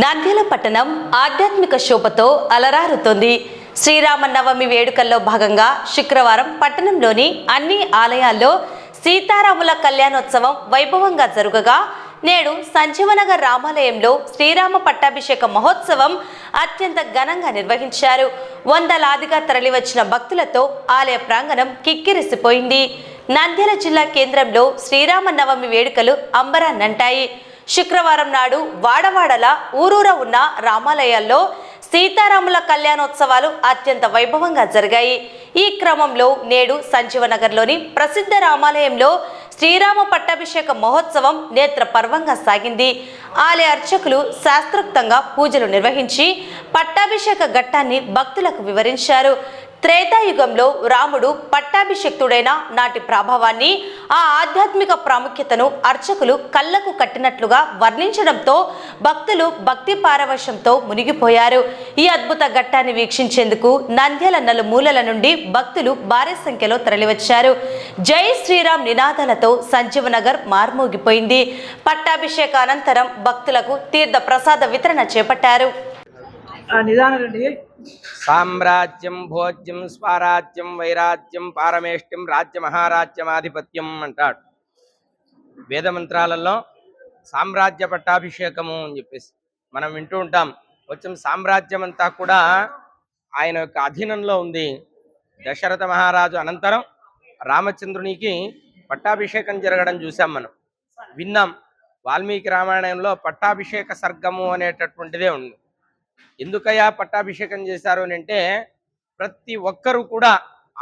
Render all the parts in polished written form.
నంద్యాల పట్టణం ఆధ్యాత్మిక శోభతో అలరారుతోంది. శ్రీరామనవమి వేడుకల్లో భాగంగా శుక్రవారం పట్టణంలోని అన్ని ఆలయాల్లో సీతారాముల కళ్యాణోత్సవం వైభవంగా జరుగగా నేడు సంజీవనగర్ రామాలయంలో శ్రీరామ పట్టాభిషేక మహోత్సవం అత్యంత ఘనంగా నిర్వహించారు. వందలాదిగా తరలివచ్చిన భక్తులతో ఆలయ ప్రాంగణం కిక్కిరిసిపోయింది. నంద్యాల జిల్లా కేంద్రంలో శ్రీరామనవమి వేడుకలు అంబరాన్నంటాయి. శుక్రవారం నాడు వాడవాడల ఊరూర ఉన్న రామాలయాల్లో సీతారాముల కళ్యాణోత్సవాలు అత్యంత వైభవంగా జరిగాయి. ఈ క్రమంలో నేడు సంజీవనగర్లోని ప్రసిద్ధ రామాలయంలో శ్రీరామ పట్టాభిషేక మహోత్సవం నేత్ర పర్వంగా సాగింది. ఆలయ అర్చకులు శాస్త్రోక్తంగా పూజలు నిర్వహించి పట్టాభిషేక ఘట్టాన్ని భక్తులకు వివరించారు. త్రేతాయుగంలో రాముడు పట్టాభిషిక్తుడైన నాటి ప్రభావాన్ని, ఆ ఆధ్యాత్మిక ప్రాముఖ్యతను అర్చకులు కళ్ళకు కట్టినట్లుగా వర్ణించడంతో భక్తులు భక్తి పారవశ్యంతో మునిగిపోయారు. ఈ అద్భుత ఘట్టాన్ని వీక్షించేందుకు నంద్యాల నలుమూలల నుండి భక్తులు భారీ సంఖ్యలో తరలివచ్చారు. జై శ్రీరామ్ నినాదాలతో సంజీవనగర్ మార్మోగిపోయింది. పట్టాభిషేక అనంతరం భక్తులకు తీర్థ ప్రసాద వితరణ చేపట్టారు. సామ్రాజ్యం భోజ్యం స్వరాజ్యం వైరాజ్యం పారమేష్ట్యం రాజ్య మహారాజ్యమాధిపత్యం అంటాడు. వేదమంత్రాలలో సామ్రాజ్య పట్టాభిషేకము అని చెప్పేసి మనం వింటూ ఉంటాం. కొంచెం సామ్రాజ్యం అంతా కూడా ఆయన యొక్క అధీనంలో ఉంది. దశరథ మహారాజు అనంతరం రామచంద్రునికి పట్టాభిషేకం జరగడం చూసాం, మనం విన్నాం. వాల్మీకి రామాయణంలో పట్టాభిషేక సర్గము అనేటటువంటిదే ఉంది. ఎందుకయ్యా పట్టాభిషేకం చేశారు అని అంటే, ప్రతి ఒక్కరు కూడా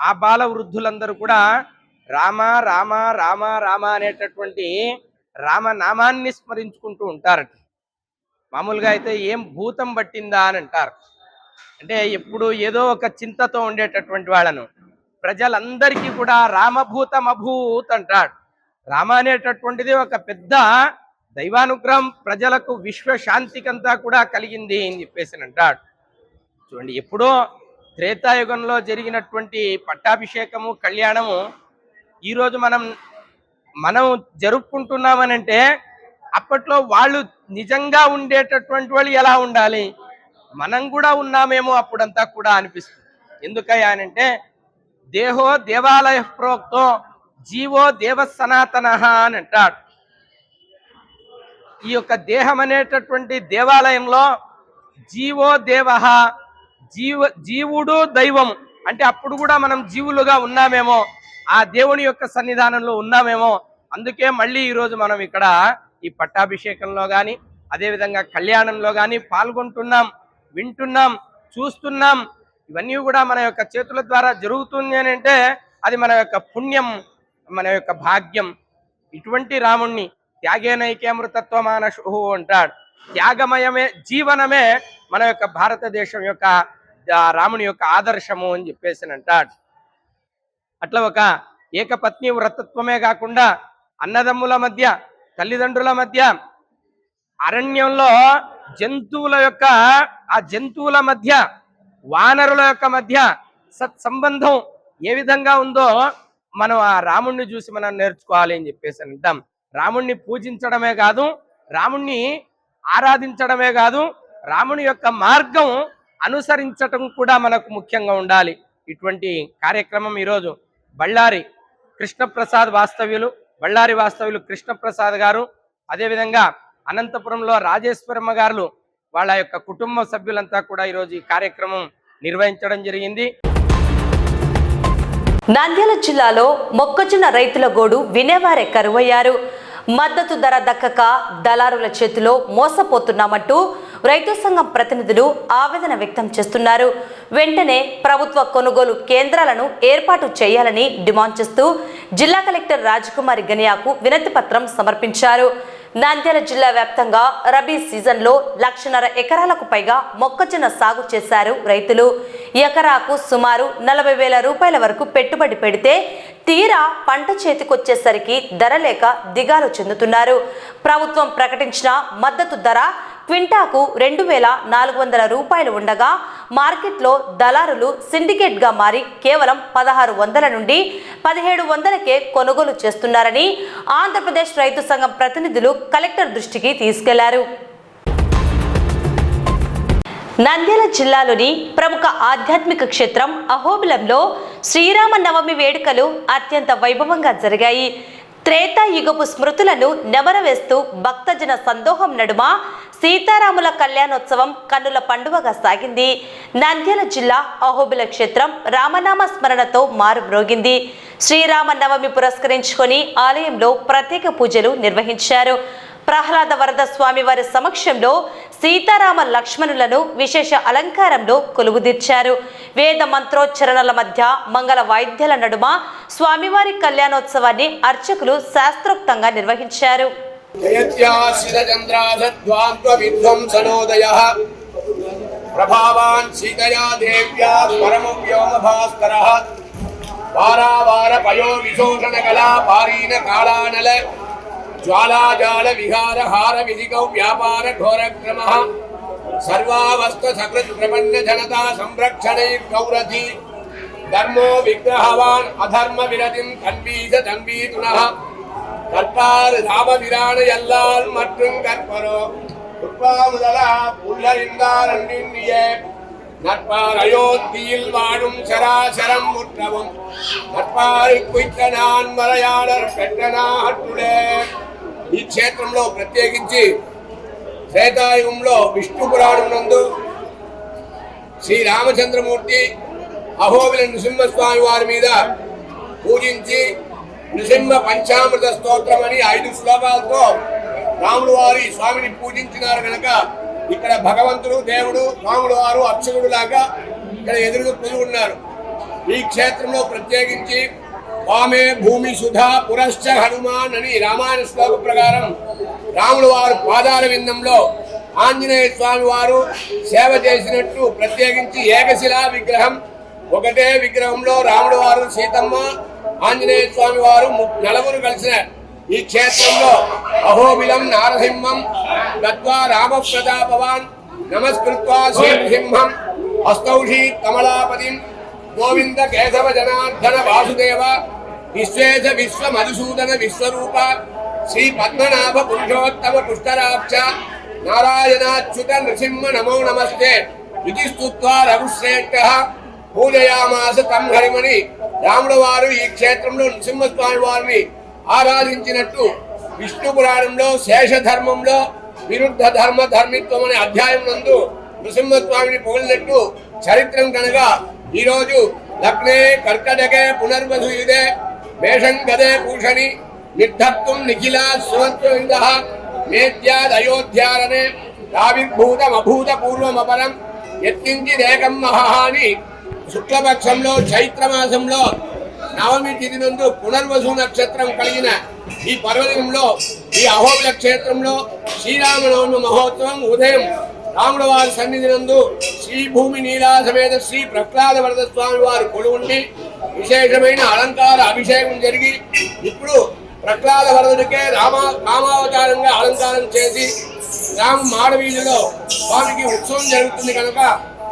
ఆ బాల వృద్ధులందరూ కూడా రామ రామ రామ రామ అనేటటువంటి రామనామాన్ని స్మరించుకుంటూ ఉంటారట. మామూలుగా అయితే ఏం భూతం పట్టిందా అని అంటారు. అంటే ఎప్పుడు ఏదో ఒక చింతతో ఉండేటటువంటి వాళ్ళను ప్రజలందరికీ కూడా రామభూతం అభూత్ అంటాడు. రామ అనేటటువంటిది ఒక పెద్ద దైవానుగ్రహం, ప్రజలకు విశ్వశాంతికంతా కూడా కలిగింది అని చెప్పేసి అంటాడు. చూడండి, ఎప్పుడో త్రేతాయుగంలో జరిగినటువంటి పట్టాభిషేకము కళ్యాణము ఈరోజు మనం జరుపుకుంటున్నామనంటే, అప్పట్లో వాళ్ళు నిజంగా ఉండేటటువంటి వాళ్ళు ఎలా ఉండాలి, మనం కూడా ఉన్నామేమో అప్పుడంతా కూడా అనిపిస్తుంది. ఎందుకయ్యా అనంటే, దేహో దేవాలయ ప్రోక్తో జీవో దేవ సనాతన అని అంటాడు. ఈ యొక్క దేహం అనేటటువంటి దేవాలయంలో జీవో దేవ, జీవుడు దైవం అంటే అప్పుడు కూడా మనం జీవులుగా ఉన్నామేమో, ఆ దేవుని యొక్క సన్నిధానంలో ఉన్నామేమో. అందుకే మళ్ళీ ఈరోజు మనం ఇక్కడ ఈ పట్టాభిషేకంలో కానీ అదేవిధంగా కళ్యాణంలో కానీ పాల్గొంటున్నాం, వింటున్నాం, చూస్తున్నాం. ఇవన్నీ కూడా మన యొక్క చేతుల ద్వారా జరుగుతుంది అని అంటే అది మన యొక్క పుణ్యం, మన యొక్క భాగ్యం. ఇటువంటి రాముణ్ణి త్యాగేనైక్యామృతత్వమానశు అంటాడు. త్యాగమయమే జీవనమే మన యొక్క భారతదేశం యొక్క రాముని యొక్క ఆదర్శము అని చెప్పేసి అంటాడు. అట్లా ఒక ఏకపత్ని వ్రతత్వమే కాకుండా అన్నదమ్ముల మధ్య, తల్లిదండ్రుల మధ్య, అరణ్యంలో జంతువుల మధ్య, వానరుల యొక్క మధ్య సత్సంబంధం ఏ విధంగా ఉందో మనం ఆ రాముణ్ణి చూసి మనం నేర్చుకోవాలి అని చెప్పేసి అంటాం. రాముణ్ణి పూజించడమే కాదు, రాముణ్ణి ఆరాధించడమే కాదు, రాముని యొక్క మార్గం అనుసరించటం కూడా మనకు ముఖ్యంగా ఉండాలి. ఇటువంటి కార్యక్రమం ఈరోజు బళ్ళారి వాస్తవ్యులు కృష్ణప్రసాద్ గారు, అదేవిధంగా అనంతపురంలో రాజేశ్వరమ్మ గారు, వాళ్ళ యొక్క కుటుంబ సభ్యులంతా కూడా ఈరోజు ఈ కార్యక్రమం నిర్వహించడం జరిగింది. నంద్యాల జిల్లాలో మొక్కజొన్న రైతుల గోడు వినేవారే కరువయ్యారు. మద్దతు ధర దక్కక దళారుల చేతిలో మోసపోతున్నామంటూ రైతు సంఘం ప్రతినిధులు ఆవేదన వ్యక్తం చేస్తున్నారు. వెంటనే ప్రభుత్వ కొనుగోలు కేంద్రాలను ఏర్పాటు చేయాలని డిమాండ్ చేస్తూ జిల్లా కలెక్టర్ రాజకుమారి గనియాకు వినతి పత్రం సమర్పించారు. నంద్యాల జిల్లా వ్యాప్తంగా రబీ సీజన్లో 1.5 ఎకరాలకు పైగా మొక్కజొన్న సాగు చేశారు రైతులు. ఎకరాకు సుమారు 40,000 రూపాయల వరకు పెట్టుబడి పెడితే తీరా పంట చేతికొచ్చేసరికి ధర లేక దిగాలు చెందుతున్నారు. ప్రభుత్వం ప్రకటించిన మద్దతు ధర క్వింటాకు 2,400 రూపాయలు ఉండగా మార్కెట్లో దళారులు సిండికేట్గా మారి కేవలం 1,600 నుండి 1,700కే కొనుగోలు చేస్తున్నారని ఆంధ్రప్రదేశ్ రైతు సంఘం ప్రతినిధులు కలెక్టర్ దృష్టికి తీసుకెళ్లారు. నంద్యాల జిల్లాలోని ప్రముఖ ఆధ్యాత్మిక క్షేత్రం అహోబిలంలో శ్రీరామనవమి వేడుకలు అత్యంత వైభవంగా జరిగాయి. త్రేతాయుగపు స్మృతులను నెమరవేస్తూ భక్తజన సందోహం నడుమ సీతారాముల కళ్యాణోత్సవం కన్నుల పండుగగా సాగింది. నంద్యాల జిల్లా అహోబిల క్షేత్రం రామనామ స్మరణతో మారుమ్రోగింది. శ్రీరామనవమి పురస్కరించుకొని ఆలయంలో ప్రత్యేక పూజలు నిర్వహించారు. ప్రహ్లాద వరద స్వామి వారి సమక్షంలో సీతారామ లక్ష్మణులను విశేష అలంకారంలో కొలువుదీర్చారు. వేద మంత్రోచ్చరణల మధ్య మంగళ వాయిద్యాల నడుమ స్వామివారి కళ్యాణోత్సవాన్ని అర్చకులు శాస్త్రోక్తంగా నిర్వహించారు. ప్రభావాన్ సీతయా దేవ్యా పరమ వ్యోమ భాస్కరః వారావార పయో విశోషణ కళా పారీన కాళానల జ్వాలాజాల విహార హార విధికౌ వ్యాపార ఘోరక్రమః సర్వావస్థ సకృత్ ప్రపన్న జనతా సంరక్షణైర్గౌరధి ధర్మో విగ్రహవాన్ అధర్మ విరతిం కన్వీస తన్వీతునః கற்பார் ராம விரான எல்லால் மற்றும் கற்பரோ குப்பா முதலா புல்லறிந்தார் அன்னியே நட்பார் அயோத்தியில் வாழும் சராசரம் முற்றவும் நட்பார் குய்த்த நான் மலையாளர் பெற்றనాటుడే. ఈ క్షేత్రంలో ప్రత్యేకించి త్రేతాయుగంలో విష్ణు పురాణం నందు శ్రీరామచంద్రమూర్తి అహోబిల నృసింహస్వామి వారి మీద పూజించి నృసింహ పంచామృత స్తోత్రం అని 5 శ్లోకాలతో రాముడు వారి స్వామిని పూజించినారు కనుక ఇక్కడ భగవంతుడు దేవుడు రాముడు వారు అర్చకుడు లాగా ఇక్కడ ఎదురుగా కూర్చున్నారు. ఈ క్షేత్రంలో ప్రత్యేకించి వామే భూమి సుధా పురశ్చ హనుమాన్ అని రామాయణ శ్లోక ప్రకారం రాముడు వారు పాదాల విందంలో ఆంజనేయ స్వామి వారు సేవ చేసినట్టు ప్రత్యేకించి ఏకశిలా విగ్రహం ఒకటే విగ్రహంలో రాముడు వారు సీతమ్మ ఆంజనేయ స్వామి వారు నలుగురు కలిసిన ఈ క్షేత్రంలో అహోబిలం నారసింహం గత్వా రామ ప్రతాపవాన్ నమస్కృత్వా శ్రీసింహం అస్తౌషీ కమలాపతిం గోవింద కేశవ జనార్దన వాసుదేవ విశ్వేశ విశ్వ మధుసూదన విశ్వరూప శ్రీ పద్మనాభ పురుషోత్తమ పుష్టరాక్ష నారాయణాచ్యుత నృసింహ నమో నమస్తే ఇది స్తుత్వా రఘుశ్రేష్ఠ పూజయామాస తం హరిమని రాముడు వారు ఈ క్షేత్రంలో నృసింహస్వామి వారిని ఆరాధించినట్టు విష్ణు పురాణంలో శేషధర్మంలో విరుద్ధ ధర్మ ధర్మిత్వం అనే అధ్యాయం నందు నృసింహస్వామిని పొగిలినట్టు చరిత్రం కనుక ఈరోజు లగ్నే కర్కటకే పునర్వధుయుదే మేషం గదే భూషణి నిర్ధత్తుం నిఖిలా సువంత్వింద మేత్యాద్ అయోధ్యారనే రావిర్భూతమభూత పూర్వమపరం యత్కించిదేకం మహాని శుక్లపక్షంలో చైత్రమాసంలో నవమి తిథి నందు పునర్వసు నక్షత్రం కలిగిన ఈ పర్వదినంలో ఈ అహోబిల క్షేత్రంలో శ్రీరామనవమి మహోత్సవం ఉదయం రాముడు వారి సన్నిధి నందు శ్రీ భూమి నీలా సమేత శ్రీ ప్రహ్లాద వరద స్వామి వారు కొలువుండి విశేషమైన అలంకార అభిషేకం జరిగి ఇప్పుడు ప్రహ్లాద వరదుడికే రామావతారంగా అలంకారం చేసి రామ మాడవీధిలో స్వామికి ఉత్సవం జరుగుతుంది కనుక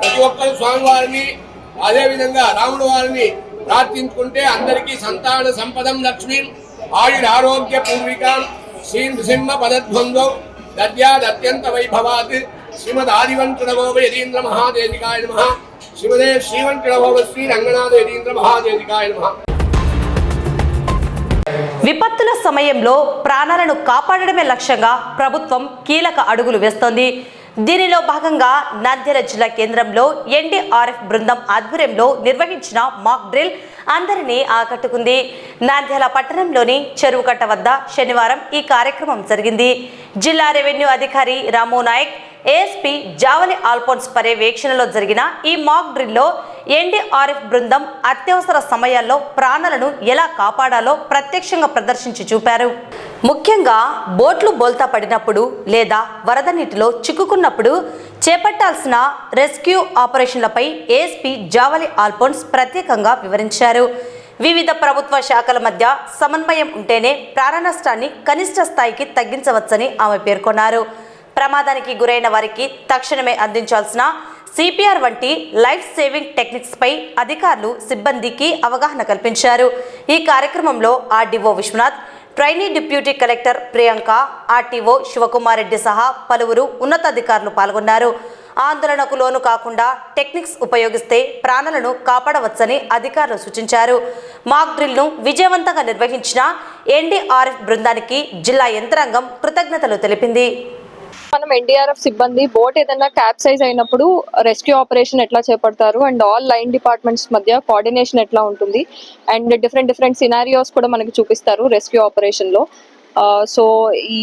ప్రతి ఒక్కరు స్వామివారిని అదేవిధంగా రాముడు వారిని ప్రార్థించుకుంటే అందరికీ సంతాన సంపదం లక్ష్మీ ఆయురారోగ్య పూర్వికాం శ్రీ నృసింహ పదద్వంద్వం దద్యాద్ అత్యంత వైభవాత్ శ్రీమద్ ఆదివంతుడగోప యతీంద్ర మహాదేవికాయ నమః శ్రీమదే శ్రీవంతుడగోప శ్రీ రంగనాథ యతీంద్ర మహాదేవికాయ నమః. విపత్తుల సమయంలో ప్రాణాలను కాపాడడమే లక్ష్యంగా ప్రభుత్వం కీలక అడుగులు వేస్తోంది. దీనిలో భాగంగా నంద్యాల జిల్లా కేంద్రంలో ఎన్డీఆర్ఎఫ్ బృందం ఆధ్వర్యంలో నిర్వహించిన మాక్ డ్రిల్ అందరినీ ఆకట్టుకుంది. నంద్యాల పట్టణంలోని చెరువుకట్ట వద్ద శనివారం ఈ కార్యక్రమం జరిగింది. జిల్లా రెవెన్యూ అధికారి రాము నాయక్, ఏఎస్పీ జావలి ఆల్ఫోన్స్ పర్యవేక్షణలో జరిగిన ఈ మాక్ డ్రిల్లో ఎన్డీఆర్ఎఫ్ బృందం అత్యవసర సమయాల్లో ప్రాణాలను ఎలా కాపాడాలో ప్రత్యక్షంగా ప్రదర్శించి చూపారు. ముఖ్యంగా బోట్లు బోల్తా పడినప్పుడు లేదా వరద నీటిలో చిక్కుకున్నప్పుడు చేపట్టాల్సిన రెస్క్యూ ఆపరేషన్లపై ఏఎస్పీ జావలి ఆల్ఫోన్స్ ప్రత్యేకంగా వివరించారు. వివిధ ప్రభుత్వ శాఖల మధ్య సమన్వయం ఉంటేనే ప్రాణ నష్టాన్ని కనిష్ట స్థాయికి తగ్గించవచ్చని ఆమె పేర్కొన్నారు. ప్రమాదానికి గురైన వారికి తక్షణమే అందించాల్సిన సిపిఆర్ వంటి లైఫ్ సేవింగ్ టెక్నిక్స్ పై అధికారులు సిబ్బందికి అవగాహన కల్పించారు. ఈ కార్యక్రమంలో RDO Vishwanath, trainee deputy collector Priyanka, RTO Shivakumar Reddy సహా పలువురు ఉన్నతాధికారులు పాల్గొన్నారు. ఆందోళనకు లోను కాకుండా టెక్నిక్స్ ఉపయోగిస్తే ప్రాణాలను కాపాడవచ్చని అధికారులు సూచించారు. మాక్ డ్రిల్ను విజయవంతంగా నిర్వహించిన ఎన్డీఆర్ఎఫ్ బృందానికి జిల్లా యంత్రాంగం కృతజ్ఞతలు తెలిపింది. మనం ఎన్డీఆర్ఎఫ్ సిబ్బంది బోట్ ఏదైనా క్యాప్సైజ్ అయినప్పుడు రెస్క్యూ ఆపరేషన్ ఎట్లా చేపడతారు అండ్ ఆల్ లైన్ డిపార్ట్మెంట్స్ మధ్య కోఆర్డినేషన్ ఎట్లా ఉంటుంది అండ్ డిఫరెంట్ సినారియోస్ కూడా మనకి చూపిస్తారు రెస్క్యూ ఆపరేషన్ లో. సో ఈ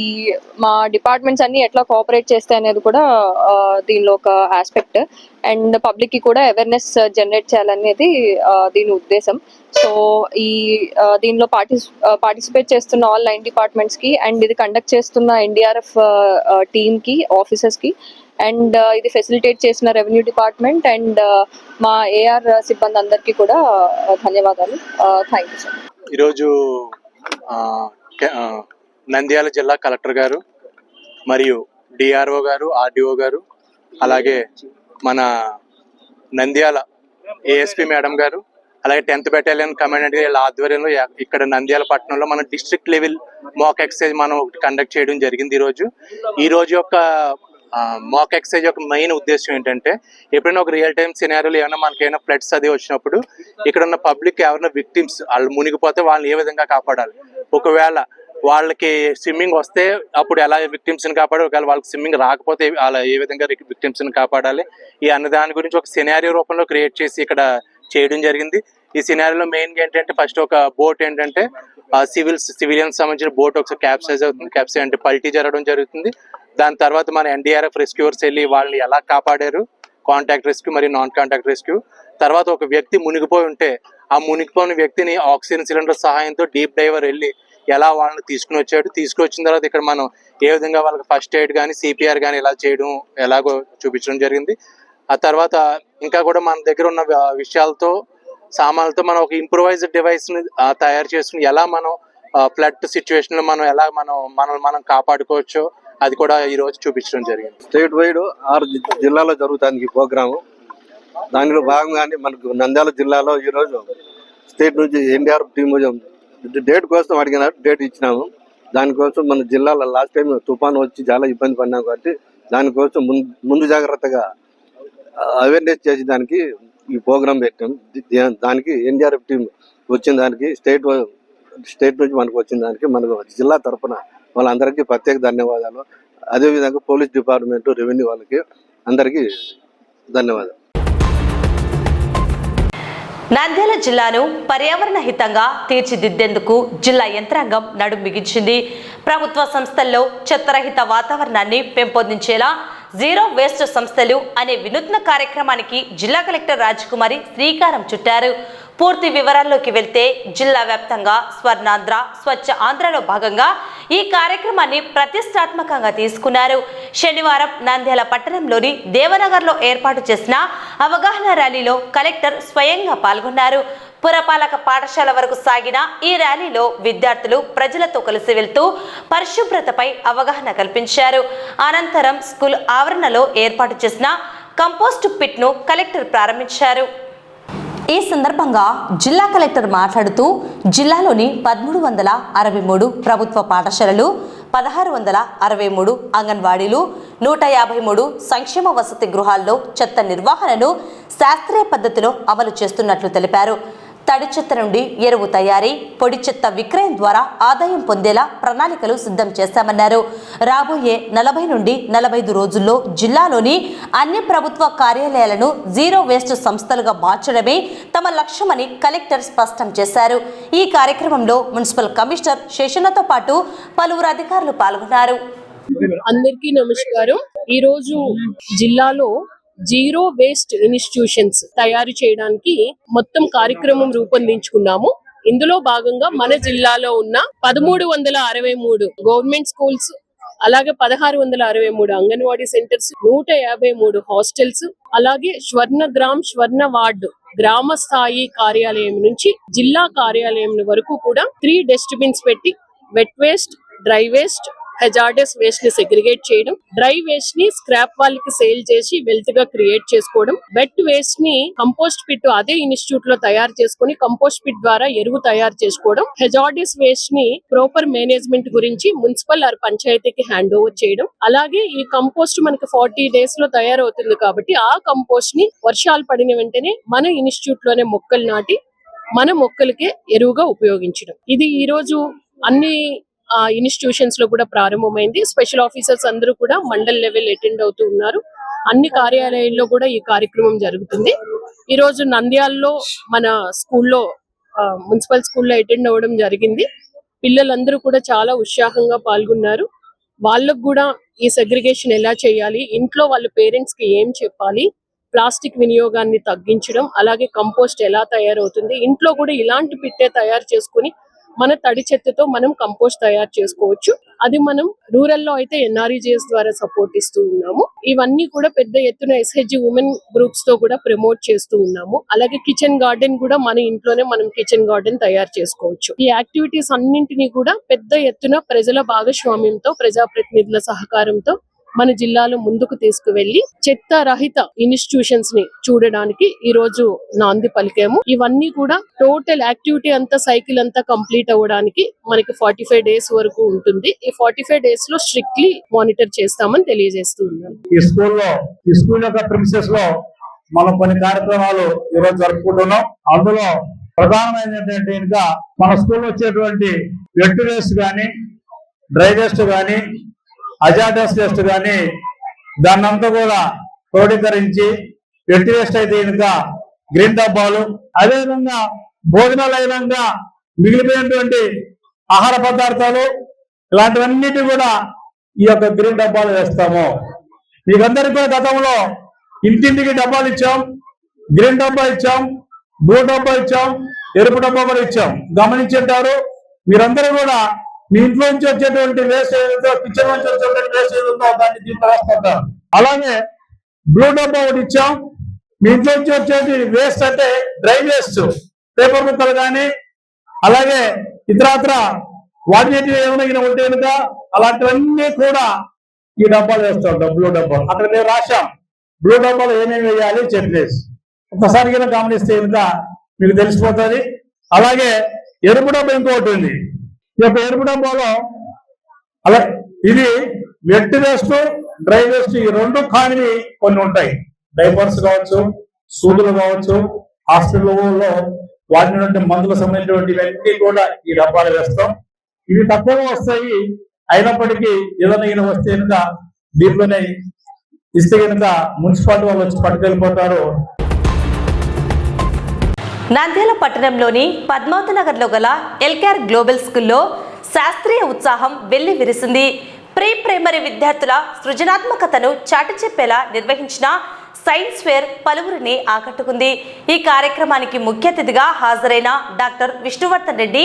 మా డిపార్ట్మెంట్స్ అన్ని ఎట్లా కోఆపరేట్ చేస్తాయి అనేది కూడా దీనిలో ఒక ఆస్పెక్ట్ అండ్ పబ్లిక్ కి కూడా అవేర్నెస్ జనరేట్ చేయాలనేది దీని ఉద్దేశం. సో ఈ దీనిలో పార్టిసిపేట్ చేస్తున్న ఆల్ లైన్ డిపార్ట్మెంట్స్ కి అండ్ ఇది కండక్ట్ చేస్తున్న ఎన్డీఆర్ఎఫ్ టీమ్ కి ఆఫీసర్స్ కి అండ్ ఇది ఫెసిలిటేట్ చేసిన రెవెన్యూ డిపార్ట్మెంట్ అండ్ మా ఏఆర్ సిబ్బంది అందరికీ కూడా ధన్యవాదాలు. Thank you sir. ఈరోజు నంద్యాల జిల్లా కలెక్టర్ గారు మరియు డిఆర్ఓ గారు, ఆర్డీఓ గారు, అలాగే మన నంద్యాల ఏఎస్పీ మేడం గారు, అలాగే 10th బెటాలియన్ కమాండెంట్ గారి ఆధ్వర్యంలో ఇక్కడ నంద్యాల పట్టణంలో మన డిస్ట్రిక్ట్ లెవెల్ మాక్ ఎక్సర్సైజ్ మనం కండక్ట్ చేయడం జరిగింది. ఈ రోజు యొక్క మాక్ ఎక్సర్సైజ్ యొక్క మెయిన్ ఉద్దేశం ఏంటంటే, ఎప్పుడైనా ఒక రియల్ టైమ్ సినారియోలో ఏమైనా మనకైనా ఫ్లడ్స్ అది వచ్చినప్పుడు ఇక్కడ ఉన్న పబ్లిక్ ఎవరైనా విక్టిమ్స్ వాళ్ళు మునిగిపోతే వాళ్ళని ఏ విధంగా కాపాడాలి, ఒకవేళ వాళ్ళకి స్విమ్మింగ్ వస్తే అప్పుడు ఎలా విక్టిమ్స్ని కాపాడాలి, ఒకవేళ వాళ్ళకి స్విమ్మింగ్ రాకపోతే అలా ఏ విధంగా విక్టిమ్స్ని కాపాడాలి, ఈ అన్న దాని గురించి ఒక సినారియో రూపంలో క్రియేట్ చేసి ఇక్కడ చేయడం జరిగింది. ఈ సినారియోలో మెయిన్గా ఏంటంటే, ఫస్ట్ ఒక బోట్ ఏంటంటే సివిలియన్స్ సంబంధించిన బోట్ ఒక క్యాప్సైజ్ అవుతుంది. క్యాప్సైజ్ అంటే పల్టీ జరగడం జరుగుతుంది. దాని తర్వాత మన ఎన్డీఆర్ఎఫ్ రెస్క్యూవర్స్ వెళ్ళి వాళ్ళని ఎలా కాపాడారు, కాంటాక్ట్ రెస్క్యూ మరియు నాన్ కాంటాక్ట్ రెస్క్యూ. తర్వాత ఒక వ్యక్తి మునిగిపోయి ఉంటే ఆ మునిగిపోయిన వ్యక్తిని ఆక్సిజన్ సిలిండర్ సహాయంతో డీప్ డైవర్ వెళ్ళి ఎలా వాళ్ళని తీసుకువచ్చిన తర్వాత ఇక్కడ మనం ఏ విధంగా వాళ్ళకి ఫస్ట్ ఎయిడ్ కానీ సిపిఆర్ కానీ ఎలా చేయడం ఎలాగో చూపించడం జరిగింది. ఆ తర్వాత ఇంకా కూడా మన దగ్గర ఉన్న విషయాలతో సామాన్లతో మనం ఒక ఇంప్రూవైజ్డ్ డివైస్ని తయారు చేసుకుని ఎలా మనం ఫ్లడ్ సిచ్యువేషన్లో మనం ఎలా మనం కాపాడుకోవచ్చో అది కూడా ఈ రోజు చూపించడం జరిగింది. స్టేట్ వైడ్ 6 జిల్లాలో జరుగుతుంది ఈ ప్రోగ్రాము. దానిలో భాగంగానే మనకు నంద్యాల జిల్లాలో ఈరోజు స్టేట్ నుంచి ఎన్డీఆర్ఎఫ్ టీమ్ డేట్ కోసం అడిగినారు, డేట్ ఇచ్చినాము. దానికోసం మన జిల్లాలో లాస్ట్ టైం తుఫాను వచ్చి చాలా ఇబ్బంది పడినాం కాబట్టి దానికోసం ముందు జాగ్రత్తగా అవేర్నెస్ చేసి దానికి ఈ ప్రోగ్రాం పెట్టాం. దానికి ఎన్డీఆర్ఎఫ్ టీం వచ్చిన దానికి స్టేట్ నుంచి మనకు వచ్చిన దానికి మనకు జిల్లా తరఫున వాళ్ళందరికీ ప్రత్యేక ధన్యవాదాలు. అదేవిధంగా పోలీస్ డిపార్ట్మెంట్, రెవెన్యూ వాళ్ళకి అందరికీ ధన్యవాదాలు. నంద్యాల జిల్లాను పర్యావరణ హితంగా తీర్చిదిద్దేందుకు జిల్లా యంత్రాంగం నడుం బిగించింది. ప్రభుత్వ సంస్థల్లో చెత్తరహిత వాతావరణాన్ని పెంపొందించేలా జీరో వేస్ట్ సంస్థలు అనే వినూత్న కార్యక్రమానికి జిల్లా కలెక్టర్ రాజకుమారి శ్రీకారం చుట్టారు. పూర్తి వివరాల్లోకి వెళ్తే, జిల్లా వ్యాప్తంగా స్వర్ణాంధ్ర స్వచ్ఛ ఆంధ్రలో భాగంగా ఈ కార్యక్రమాన్ని ప్రతిష్టాత్మకంగా తీసుకున్నారు. శనివారం నంద్యాల పట్టణంలోని దేవనగర్లో ఏర్పాటు చేసిన అవగాహన ర్యాలీలో కలెక్టర్ స్వయంగా పాల్గొన్నారు. పురపాలక పాఠశాల వరకు సాగిన ఈ ర్యాలీలో విద్యార్థులు ప్రజలతో కలిసి వెళ్తూ పరిశుభ్రతపై అవగాహన కల్పించారు. అనంతరం స్కూల్ ఆవరణలో ఏర్పాటు చేసిన కంపోస్ట్ పిట్ను కలెక్టర్ ప్రారంభించారు. ఈ సందర్భంగా జిల్లా కలెక్టర్ మాట్లాడుతూ, జిల్లాలోని 1363 ప్రభుత్వ పాఠశాలలు, 1663 అంగన్వాడీలు, 153 సంక్షేమ వసతి గృహాల్లో చెత్త నిర్వహణను శాస్త్రీయ పద్ధతిలో అమలు చేస్తున్నట్లు తెలిపారు. తడి చెత్త నుండి ఎరువు తయారీ, పొడి చెత్త విక్రయం ద్వారా ఆదాయం పొందేలా ప్రణాళికలు సిద్ధం చేశామన్నారు. రాబోయే 40 నుండి 45 రోజుల్లో జిల్లాలోని అన్ని ప్రభుత్వ కార్యాలయాలను జీరో వేస్ట్ సంస్థలుగా మార్చడమే తమ లక్ష్యమని కలెక్టర్ స్పష్టం చేశారు. ఈ కార్యక్రమంలో మున్సిపల్ కమిషనర్ శేషన్నతో పాటు పలువురు అధికారులు పాల్గొన్నారు. అందరికీ నమస్కారం. ఈ రోజు జిల్లాలో జీరో వేస్ట్ ఇన్స్టిట్యూషన్స్ తయారు చేయడానికి మొత్తం కార్యక్రమం రూపొందించుకున్నాము. ఇందులో భాగంగా మన జిల్లాలో ఉన్న 1363 గవర్నమెంట్ స్కూల్స్, అలాగే 1663 అంగన్వాడీ సెంటర్స్, 153 హాస్టల్స్, అలాగే స్వర్ణ వార్డు గ్రామ స్థాయి కార్యాలయం నుంచి జిల్లా కార్యాలయం వరకు కూడా 3 డస్ట్బిన్స్ పెట్టి wet waste, dry waste, hazardous waste ని సెగ్రిగేట్ చేయడం, డ్రై వేస్ట్ ని స్క్రాప్ వాళ్ళకి సేల్ చేసి వెల్త్ గా క్రియేట్ చేసుకోవడం, వెట్ వేస్ట్ ని కంపోస్ట్ పిట్ అదే ఇన్స్టిట్యూట్ లో తయారు చేసుకుని కంపోస్ట్ పిట్ ద్వారా ఎరువు తయారు చేసుకోవడం, హెజార్డస్ వేస్ట్ ని ప్రాపర్ మేనేజ్మెంట్ గురించి మున్సిపల్ ఆర్ పంచాయతీకి హ్యాండ్ ఓవర్ చేయడం. అలాగే ఈ కంపోస్ట్ మనకి 40 days లో తయారవుతుంది కాబట్టి ఆ కంపోస్ట్ ని వర్షాలు పడిన వెంటనే మన ఇన్స్టిట్యూట్ లోనే మొక్కలు నాటి మన మొక్కలకే ఎరువుగా ఉపయోగించడం. ఇది ఈ రోజు అన్ని ఇన్స్టిట్యూషన్స్ లో కూడా ప్రారంభమైంది. స్పెషల్ ఆఫీసర్స్ అందరూ కూడా మండల్ లెవెల్ అటెండ్ అవుతూ ఉన్నారు. అన్ని కార్యాలయాల్లో కూడా ఈ కార్యక్రమం జరుగుతుంది. ఈ రోజు నంద్యాలలో మన స్కూల్లో మున్సిపల్ స్కూల్లో అటెండ్ అవ్వడం జరిగింది. పిల్లలందరూ కూడా చాలా ఉత్సాహంగా పాల్గొన్నారు. వాళ్ళకు కూడా ఈ సెగ్రిగేషన్ ఎలా చేయాలి, ఇంట్లో వాళ్ళ పేరెంట్స్ కి ఏం చెప్పాలి, ప్లాస్టిక్ వినియోగాన్ని తగ్గించడం, అలాగే కంపోస్ట్ ఎలా తయారవుతుంది, ఇంట్లో కూడా ఇలాంటి పిట్టే తయారు చేసుకుని మన తడి చెత్తతో మనం కంపోస్ట్ తయారు చేసుకోవచ్చు. అది మనం రూరల్ లో అయితే NREGS ద్వారా సపోర్ట్ ఇస్తూ ఉన్నాము. ఇవన్నీ కూడా పెద్ద ఎత్తున SHG ఉమెన్ గ్రూప్స్ తో కూడా ప్రమోట్ చేస్తూ ఉన్నాము. అలాగే కిచెన్ గార్డెన్ కూడా మన ఇంట్లోనే మనం కిచెన్ గార్డెన్ తయారు చేసుకోవచ్చు. ఈ యాక్టివిటీస్ అన్నింటినీ కూడా పెద్ద ఎత్తున ప్రజల భాగస్వామ్యంతో, ప్రజాప్రతినిధుల సహకారంతో మన జిల్లాలో ముందుకు తీసుకువెళ్లి చెత్త రహిత ఇన్స్టిట్యూషన్స్ ని చూడడానికి ఈ రోజు నాంది పలికాము. ఇవన్నీ కూడా టోటల్ యాక్టివిటీ అంతా సైకిల్ అంతా కంప్లీట్ అవ్వడానికి మనకి 45 days వరకు ఉంటుంది. ఈ 45 days లో స్ట్రిక్ట్లీ మానిటర్ చేస్తామని తెలియజేస్తూ ఉన్నాను. ఈ స్కూల్ యొక్క ప్రిన్సెస్ లో మనం కొన్ని కార్యక్రమాలు ఈరోజు జరుపుకుంటున్నాం. అందులో ప్రధానమైనది ఏంటంటే ఇంకా మన స్కూల్లో వచ్చేటువంటి వెట్ వేస్ట్ కానీ, డ్రై వేస్ట్ కానీ, హజార్డస్ వేస్ట్ కానీ దాన్నంతా కూడా క్రోడీకరించి, వెట్ వేస్ట్ అయితే ఇంకా గ్రీన్ డబ్బాలు, అదేవిధంగా భోజనాలు అయినాక మిగిలిపోయినటువంటి ఆహార పదార్థాలు ఇలాంటివన్నిటి కూడా ఈ యొక్క గ్రీన్ డబ్బాలు వేస్తాము. మీకందరికీ కూడా గతంలో ఇంటింటికి డబ్బాలు ఇచ్చాం, గ్రీన్ డబ్బా ఇచ్చాం, బ్లూ డబ్బా ఇచ్చాం, ఎరుపు డబ్బా కూడా ఇచ్చాం. గమనించుంటారు. మీరందరూ కూడా మీ ఇంట్లో నుంచి వచ్చేటువంటి వేస్ట్ ఏదైతే, కిచెన్ నుంచి వచ్చేటువంటి వేస్ట్ ఏదైతే దాన్ని దీంట్లో వేస్తుంటారు. అలాగే బ్లూ డబ్బా ఒకటి ఇచ్చాం. మీ ఇంట్లో నుంచి వచ్చేది వేస్ట్ అంటే డ్రై వేస్ట్, పేపర్ ముక్కలు కానీ, అలాగే ఇతరత్ర వాటి ఏమైనా ఉంటే కనుక అలాంటివన్నీ కూడా ఈ డబ్బాలు వేస్తుంటాం. బ్లూ డబ్బాలు అక్కడ మేము రాశాం, బ్లూ డబ్బాలు ఏమేమి వేయాలి చెప్పేసి. ఒక్కసారి కనుక గమనిస్తే కనుక మీకు తెలిసిపోతుంది. అలాగే ఎరుపు డబ్బా ఇంకొకటి ఉంది. ఈ యొక్క ఎరుపు డబ్బాలో అలా ఇది వెట్ వేస్ట్, డ్రై వేస్ట్ ఈ రెండు కానివి కొన్ని ఉంటాయి. డైపర్స్ కావచ్చు, సూదులు కావచ్చు, హాస్పిటల్లో వాడినటువంటి మందులకు సంబంధించినటువంటి ఇవన్నీ కూడా ఈ డబ్బాలు వేస్తాం. ఇవి తక్కువగా వస్తాయి. అయినప్పటికీ ఏదైనా వస్తే కనుక దీంట్లోనే ఇస్తే కనుక మున్సిపాలిటీ వాళ్ళు వచ్చి పట్టుకెళ్ళిపోతారు. నంద్యాల పట్టణంలోని పద్మావతి నగర్లో గల ఎల్కేఆర్ గ్లోబల్ స్కూల్లో శాస్త్రీయ ఉత్సాహం వెల్లి విరిసింది. ప్రీ ప్రైమరీ విద్యార్థుల సృజనాత్మకతను చాటి చెప్పేలా నిర్వహించిన సైన్స్ ఫేర్ పలువురిని ఆకట్టుకుంది. ఈ కార్యక్రమానికి ముఖ్య అతిథిగా హాజరైన డాక్టర్ విష్ణువర్ధన్ రెడ్డి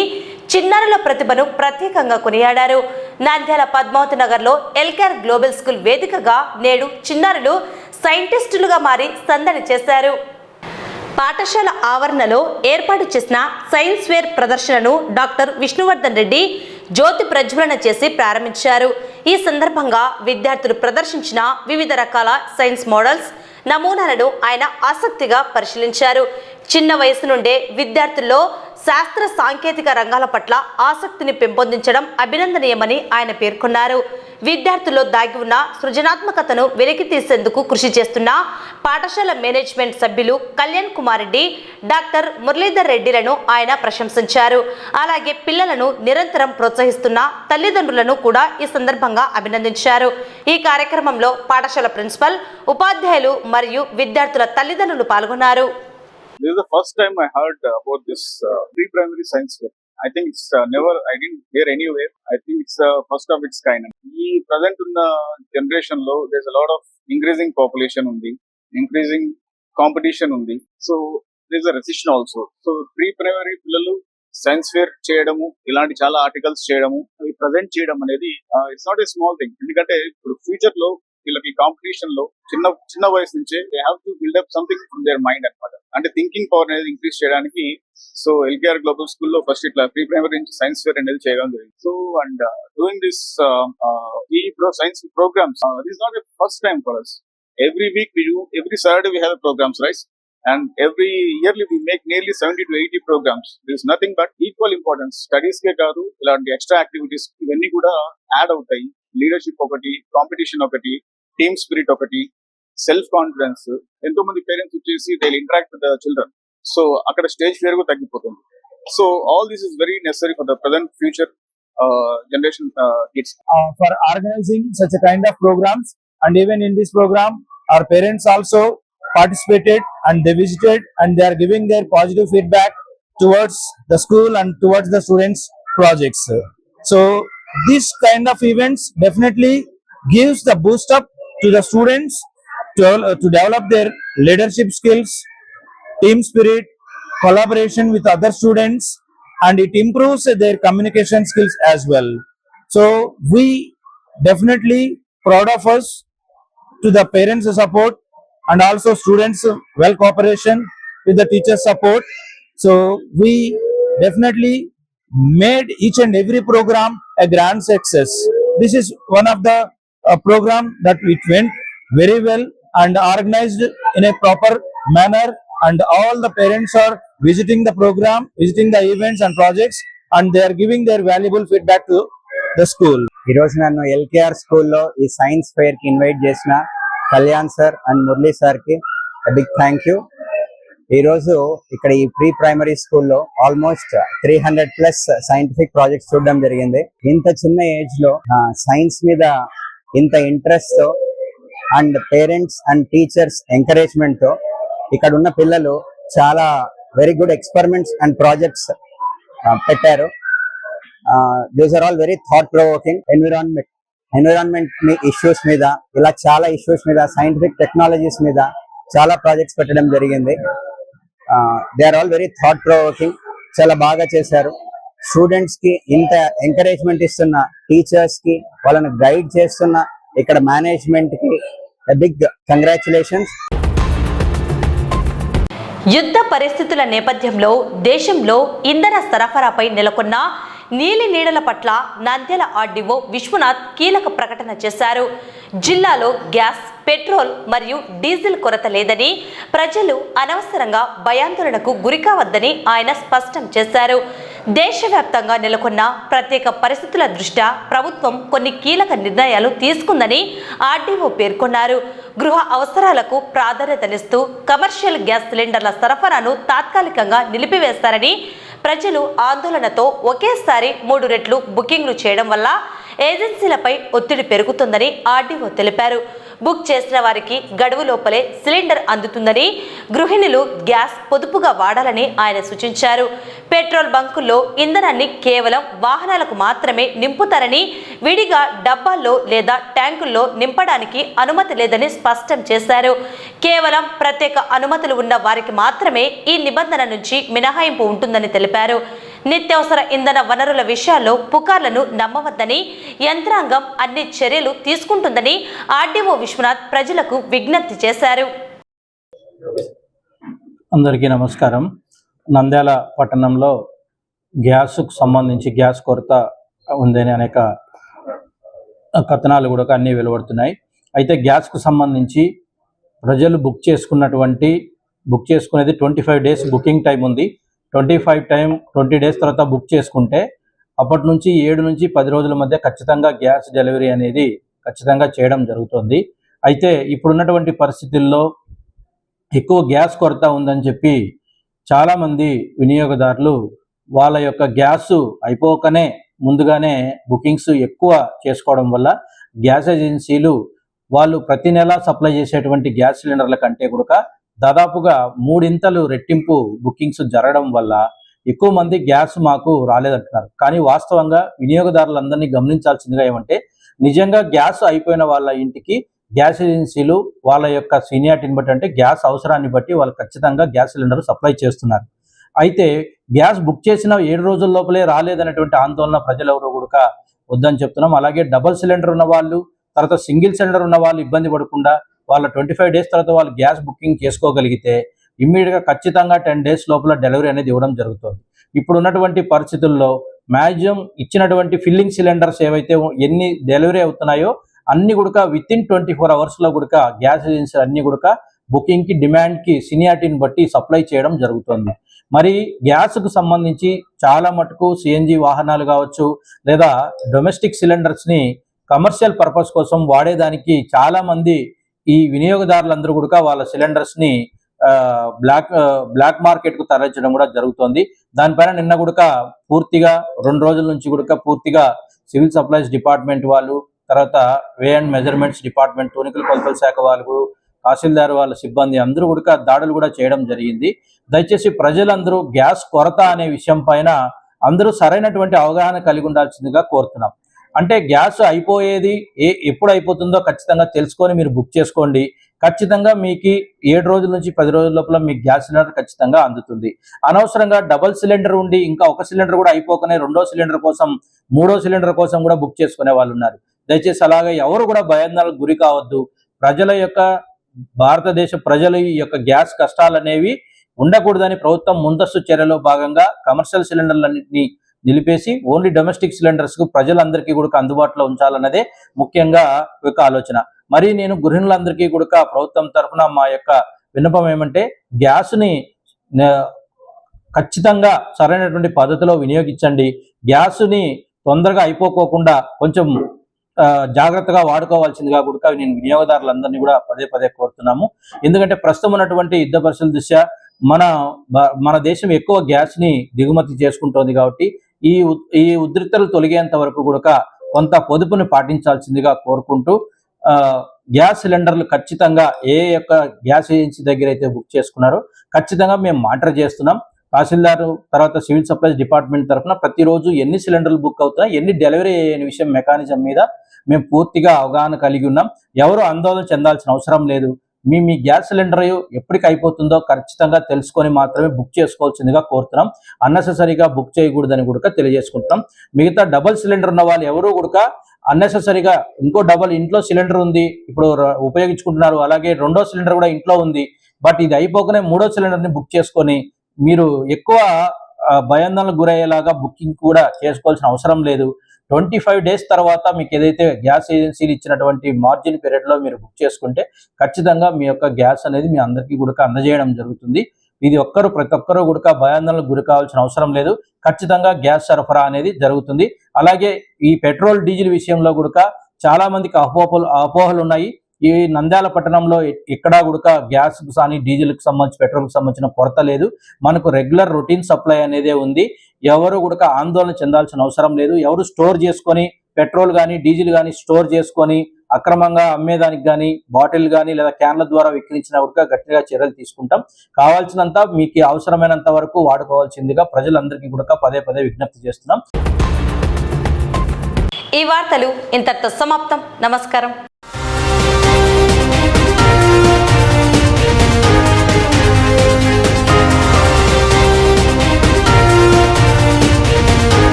చిన్నారుల ప్రతిభను ప్రత్యేకంగా కొనియాడారు. నంద్యాల పద్మావతి నగర్లో ఎల్కేఆర్ గ్లోబల్ స్కూల్ వేదికగా నేడు చిన్నారులు సైంటిస్టులుగా మారి సందడి చేశారు. పాఠశాల ఆవరణలో ఏర్పాటు చేసిన సైన్స్ ఫేర్ ప్రదర్శనను డాక్టర్ విష్ణువర్ధన్ రెడ్డి జ్యోతి ప్రజ్వలన చేసి ప్రారంభించారు. ఈ సందర్భంగా విద్యార్థులు ప్రదర్శించిన వివిధ రకాల సైన్స్ మోడల్స్, నమూనాలను ఆయన ఆసక్తిగా పరిశీలించారు. చిన్న వయసు నుండే విద్యార్థుల్లో శాస్త్ర సాంకేతిక రంగాల పట్ల ఆసక్తిని పెంపొందించడం అభినందనీయమని ఆయన పేర్కొన్నారు. విద్యార్థుల్లో దాగి ఉన్న సృజనాత్మకతను వెలికి తీసేందుకు కృషి చేస్తున్న పాఠశాల మేనేజ్మెంట్ సభ్యులు కళ్యాణ్ కుమార్ రెడ్డి, డాక్టర్ మురళీధర్ రెడ్డిలను ఆయన ప్రశంసించారు. అలాగే పిల్లలను నిరంతరం ప్రోత్సహిస్తున్న తల్లిదండ్రులను కూడా ఈ సందర్భంగా అభినందించారు. ఈ కార్యక్రమంలో పాఠశాల ప్రిన్సిపల్, ఉపాధ్యాయులు మరియు విద్యార్థుల తల్లిదండ్రులు పాల్గొన్నారు. This is the first time I heard about this pre-primary science fair. I think it's I didn't hear anywhere. I think it's the first of its kind. ఈ present ఉన్న generation లో there's a lot of increasing population ఉంది, increasing competition ఉంది. So there's a recession also. So pre-primary పిల్లలు science fair చేయడము, ఇలాంటి చాలా articles చేయడము, అవి ప్రజెంట్ చేయడం అనేది it's not a small thing. ఎందుకంటే ఇప్పుడు ఫ్యూచర్ లో వీళ్ళకి కాంపిటీషన్ లో చిన్న వయసు నుంచే they have to build up something from their mind అనమాట. అంటే థింకింగ్ పవర్ అనేది ఇంక్రీజ్ చేయడానికి సో ఎల్కేఆర్ గ్లోబల్ స్కూల్లో ఫస్ట్ ఇట్లా ప్రీ ప్రైమరీ నుంచి సైన్స్ ఫేర్ అనేది చేయడం జరిగింది. సో అండ్ డూయింగ్ దిస్ ఈ science programs this not a first time for us. Every week we do, every Saturday we have a programs, right? And every yearly we make nearly 70 to 80 programs. There is nothing but equal importance. Studies ke kaadu ilanti extra activities ivanni kuda add avutayi. Leadership okati, competition okati, team spirit okati, self confidence. Ento mandi parents vachesi they will interact with the children. So akkada stage fear ku taggipotundi. So all this is very necessary for the present future generation kids. For organizing such a kind of programs, and even in this program our parents also participated and they visited and they are giving their positive feedback towards the school and towards the students projects. So this kind of events definitely gives the boost up to the students to develop their leadership skills, team spirit, collaboration with other students, and it improves their communication skills as well. So we definitely proud of us to the parents support and also students well cooperation with the teachers support. So we definitely made each and every program a grand success. This is one of the program that it went very well and organized in a proper manner, and all the parents are visiting the program, visiting the events and projects, and they are giving their valuable feedback to the school. ఈ రోజు నన్ను LKR స్కూల్లో ఈ science fair కి invite చేసిన Kalyan sir and Murali sir కి big thank you. ఈ రోజు ఇక్కడ ఈ ప్రీ ప్రైమరీ స్కూల్లో ఆల్మోస్ట్ 300+ సైంటిఫిక్ ప్రాజెక్ట్స్ చూడడం జరిగింది. ఇంత చిన్న ఏజ్ లో సైన్స్ మీద ఇంత ఇంట్రెస్ట్ తో and parents and teachers encouragement తో ఇక్కడ ఉన్న పిల్లలు చాలా very good experiments and projects పెట్టారు. These are all very thought provoking. Environment issues మీద ఇలా చాలా ఇష్యూస్ మీద సైంటిఫిక్ టెక్నాలజీస్ మీద చాలా ప్రాజెక్ట్స్ పెట్టడం జరిగింది. They are all very thought provoking. చాలా బాగా చేశారు. స్టూడెంట్స్ కి ఇంత ఎంకరేజ్మెంట్ ఇస్తున్న టీచర్స్ కి, వాళ్ళని గైడ్ చేస్తున్న ఇక్కడ మేనేజ్మెంట్ కి బిగ్ కంగ్రాచులేషన్స్. యుద్ధ పరిస్థితుల నేపథ్యంలో దేశంలో ఇంధన సరఫరాపై నెలకొన్న నీలి నీడల పట్ల నంద్యాల ఆర్డీఓ విశ్వనాథ్ కీలక ప్రకటన చేశారు. జిల్లాలో గ్యాస్, పెట్రోల్ మరియు డీజిల్ కొరత లేదని, ప్రజలు అనవసరంగా భయాందోళనకు గురికావద్దని ఆయన స్పష్టం చేశారు. దేశవ్యాప్తంగా నెలకొన్న ప్రత్యేక పరిస్థితుల దృష్ట్యా ప్రభుత్వం కొన్ని కీలక నిర్ణయాలు తీసుకుందని ఆర్డీఓ పేర్కొన్నారు. గృహ అవసరాలకు ప్రాధాన్యతనిస్తూ కమర్షియల్ గ్యాస్ సిలిండర్ల సరఫరాను తాత్కాలికంగా నిలిపివేస్తారని, ప్రజలు ఆందోళనతో ఒకేసారి 3 రెట్లు బుకింగ్లు చేయడం వల్ల ఏజెన్సీలపై ఒత్తిడి పెరుగుతుందని ఆర్డీఓ తెలిపారు. బుక్ చేసిన వారికి గడువు లోపలే సిలిండర్ అందుతుందని, గృహిణులు గ్యాస్ పొదుపుగా వాడాలని ఆయన సూచించారు. పెట్రోల్ బంకుల్లో ఇంధనాన్ని కేవలం వాహనాలకు మాత్రమే నింపుతారని, విడిగా డబ్బాల్లో లేదా ట్యాంకుల్లో నింపడానికి అనుమతి లేదని స్పష్టం చేశారు. కేవలం ప్రత్యేక అనుమతులు ఉన్న వారికి మాత్రమే ఈ నిబంధన నుంచి మినహాయింపు ఉంటుందని తెలిపారు. నిత్యావసర ఇంధన వనరుల విషయాల్లో పుకార్లను నమ్మవద్దని, యంత్రాంగం అన్ని చర్యలు తీసుకుంటుందని ఆర్డీఓ విశ్వనాథ్ ప్రజలకు విజ్ఞప్తి చేశారు. అందరికీ నమస్కారం. నంద్యాల పట్టణంలో గ్యాస్కు సంబంధించి గ్యాస్ కొరత ఉందని అనేక కథనాలు కూడా అన్నీ వెలువడుతున్నాయి. అయితే గ్యాస్కు సంబంధించి ప్రజలు బుక్ చేసుకునేది 25 days బుకింగ్ టైం ఉంది. 20 days తర్వాత బుక్ చేసుకుంటే అప్పటి నుంచి 7 నుంచి 10 రోజుల మధ్య ఖచ్చితంగా గ్యాస్ డెలివరీ అనేది ఖచ్చితంగా చేయడం జరుగుతుంది. అయితే ఇప్పుడున్నటువంటి పరిస్థితుల్లో ఎక్కువ గ్యాస్ కొరత ఉందని చెప్పి చాలామంది వినియోగదారులు వాళ్ళ యొక్క గ్యాస్ అయిపోకనే ముందుగానే బుకింగ్స్ ఎక్కువ చేసుకోవడం వల్ల గ్యాస్ ఏజెన్సీలు వాళ్ళు ప్రతి నెల సప్లై చేసేటువంటి గ్యాస్ సిలిండర్ల కంటే కూడా దాదాపుగా 3 రెట్టింపు బుకింగ్స్ జరగడం వల్ల ఎక్కువ మంది గ్యాస్ మాకు రాలేదంటున్నారు. కానీ వాస్తవంగా వినియోగదారులందరినీ గమనించాల్సిందిగా ఏమంటే, నిజంగా గ్యాస్ అయిపోయిన వాళ్ళ ఇంటికి గ్యాస్ ఏజెన్సీలు వాళ్ళ యొక్క సీనియారిటీని బట్టి, అంటే గ్యాస్ అవసరాన్ని బట్టి వాళ్ళు ఖచ్చితంగా గ్యాస్ సిలిండర్ సప్లై చేస్తున్నారు. అయితే గ్యాస్ బుక్ చేసిన 7 రోజుల లోపలే రాలేదనేటువంటి ఆందోళన ప్రజలు ఎవరు కూడా వద్దని చెప్తున్నాం. అలాగే డబుల్ సిలిండర్ ఉన్న వాళ్ళు, తర్వాత సింగిల్ సిలిండర్ ఉన్న వాళ్ళు ఇబ్బంది పడకుండా వాళ్ళ 25 డేస్ తర్వాత వాళ్ళు గ్యాస్ బుకింగ్ చేసుకోగలిగితే ఇమ్మీడియట్గా ఖచ్చితంగా 10 డేస్ లోపల డెలివరీ అనేది ఇవ్వడం జరుగుతుంది. ఇప్పుడు ఉన్నటువంటి పరిస్థితుల్లో మ్యాక్సిమం ఇచ్చినటువంటి ఫిల్లింగ్ సిలిండర్స్ ఏవైతే ఎన్ని డెలివరీ అవుతున్నాయో అన్ని కూడా విత్ ఇన్ 24 అవర్స్లో కూడా గ్యాస్ ఏజెన్సీ అన్ని కూడా బుకింగ్కి డిమాండ్కి సీనియారిటీని బట్టి సప్లై చేయడం జరుగుతుంది. మరి గ్యాస్కు సంబంధించి చాలా మటుకు సిఎన్జి వాహనాలు కావచ్చు లేదా డొమెస్టిక్ సిలిండర్స్ని కమర్షియల్ పర్పస్ కోసం వాడేదానికి చాలామంది ఈ వినియోగదారులందరూ కూడా వాళ్ళ సిలిండర్స్ని బ్లాక్ మార్కెట్కు తరలించడం కూడా జరుగుతుంది. దానిపైన నిన్న కూడా పూర్తిగా 2 రోజుల నుంచి కూడా పూర్తిగా సివిల్ సప్లైస్ డిపార్ట్మెంట్ వాళ్ళు, తర్వాత వే అండ్ మెజర్మెంట్స్ డిపార్ట్మెంట్, తూనికల కొలతల శాఖ వాళ్ళు, తహసీల్దార్ వాళ్ళ సిబ్బంది అందరూ కూడా దాడులు కూడా చేయడం జరిగింది. దయచేసి ప్రజలందరూ గ్యాస్ కొరత అనే విషయం పైన అందరూ సరైనటువంటి అవగాహన కలిగి ఉండాల్సిందిగా కోరుతున్నాం. అంటే గ్యాస్ అయిపోయేది ఎప్పుడు అయిపోతుందో ఖచ్చితంగా తెలుసుకొని మీరు బుక్ చేసుకోండి. ఖచ్చితంగా మీకు 7 రోజుల నుంచి 10 రోజుల లోపల మీకు గ్యాస్ సిలిండర్ ఖచ్చితంగా అందుతుంది. అనవసరంగా డబల్ సిలిండర్ ఉండి ఇంకా ఒక సిలిండర్ కూడా అయిపోకనే 2వ సిలిండర్ కోసం 3వ సిలిండర్ కోసం కూడా బుక్ చేసుకునే వాళ్ళు ఉన్నారు. దయచేసి అలాగే ఎవరు కూడా భయాందోళనకు గురి కావద్దు. ప్రజల యొక్క భారతదేశ ప్రజల యొక్క గ్యాస్ కష్టాలు అనేవి ఉండకూడదని ప్రభుత్వం ముందస్తు చర్యలో భాగంగా కమర్షియల్ సిలిండర్లన్నింటినీ నిలిపేసి ఓన్లీ డొమెస్టిక్ సిలిండర్స్ కు ప్రజలందరికీ కూడా అందుబాటులో ఉంచాలన్నదే ముఖ్యంగా ఒక ఆలోచన. మరి నేను గృహిణులందరికీ కూడా ప్రభుత్వం తరఫున మా యొక్క విన్నపం ఏమంటే గ్యాస్ని ఖచ్చితంగా సరైనటువంటి పద్ధతిలో వినియోగించండి. గ్యాస్ని తొందరగా అయిపోకోకుండా కొంచెం జాగ్రత్తగా వాడుకోవాల్సిందిగా కూడా నేను వినియోగదారులందరినీ కూడా పదే కోరుతున్నాము. ఎందుకంటే ప్రస్తుతం ఉన్నటువంటి యుద్ధ పరిస్థితుల దృష్ట్యా మన దేశం ఎక్కువ గ్యాస్ ని దిగుమతి చేసుకుంటోంది కాబట్టి ఈ ఉద్రిక్తలు తొలగేంత వరకు కూడా కొంత పొదుపుని పాటించాల్సిందిగా కోరుకుంటూ గ్యాస్ సిలిండర్లు ఖచ్చితంగా ఏ యొక్క గ్యాస్ ఏజెన్సీ దగ్గర అయితే బుక్ చేసుకున్నారో ఖచ్చితంగా మేము మానిటర్ చేస్తున్నాం. తహసీల్దార్ తర్వాత సివిల్ సప్లైస్ డిపార్ట్మెంట్ తరఫున ప్రతిరోజు ఎన్ని సిలిండర్లు బుక్ అవుతున్నాయి, ఎన్ని డెలివరీ అయ్యే విషయం మెకానిజం మీద మేము పూర్తిగా అవగాహన కలిగి ఉన్నాం. ఎవరు ఆందోళన చెందాల్సిన అవసరం లేదు. మీ గ్యాస్ సిలిండర్ ఎప్పటికి అయిపోతుందో ఖచ్చితంగా తెలుసుకొని మాత్రమే బుక్ చేసుకోవాల్సిందిగా కోరుతున్నాం. అన్నెసెసరీగా బుక్ చేయకూడదని కూడా తెలియజేసుకుంటున్నాం. మిగతా డబల్ సిలిండర్ ఉన్న వాళ్ళు ఎవరు కూడా అన్నెసెసరీగా ఇంకో డబల్ ఇంట్లో సిలిండర్ ఉంది ఇప్పుడు ఉపయోగించుకుంటున్నారు, అలాగే 2వ సిలిండర్ కూడా ఇంట్లో ఉంది, బట్ ఇది అయిపోకనే 3వ సిలిండర్ని బుక్ చేసుకొని మీరు ఎక్కువ భయాందోళనకు గురయ్యేలాగా బుకింగ్ కూడా చేసుకోవాల్సిన అవసరం లేదు. 25 డేస్ తర్వాత మీకు ఏదైతే గ్యాస్ ఏజెన్సీలు ఇచ్చినటువంటి మార్జిన్ పీరియడ్లో మీరు బుక్ చేసుకుంటే ఖచ్చితంగా మీ యొక్క గ్యాస్ అనేది మీ అందరికీ కూడా అందజేయడం జరుగుతుంది. ఇది ప్రతి ఒక్కరూ కూడా భయాందోళనకు గురి కావాల్సిన అవసరం లేదు. ఖచ్చితంగా గ్యాస్ సరఫరా అనేది జరుగుతుంది. అలాగే ఈ పెట్రోల్ డీజిల్ విషయంలో కూడా చాలా మందికి అపోహలు ఉన్నాయి. ఈ నంద్యాల పట్టణంలో ఎక్కడా కూడా గ్యాస్ కానీ డీజిల్కి సంబంధించి పెట్రోల్కి సంబంధించిన కొరత లేదు. మనకు రెగ్యులర్ రొటీన్ సప్లై అనేదే ఉంది. ఎవరు కూడా ఆందోళన చెందాల్సిన అవసరం లేదు. ఎవరు స్టోర్ చేసుకొని పెట్రోల్ కానీ డీజిల్ కానీ స్టోర్ చేసుకొని అక్రమంగా అమ్మేదానికి కానీ బాటిల్ కానీ లేదా క్యాన్ల ద్వారా విక్రయించిన కూడా గట్టిగా చర్యలు తీసుకుంటాం. కావాల్సినంత మీకు అవసరమైనంత వరకు వాడుకోవాల్సిందిగా ప్రజలందరికీ కూడా పదే విజ్ఞప్తి చేస్తున్నాం. ఈ వార్తలు ఇంతటితో సమాప్తం. నమస్కారం.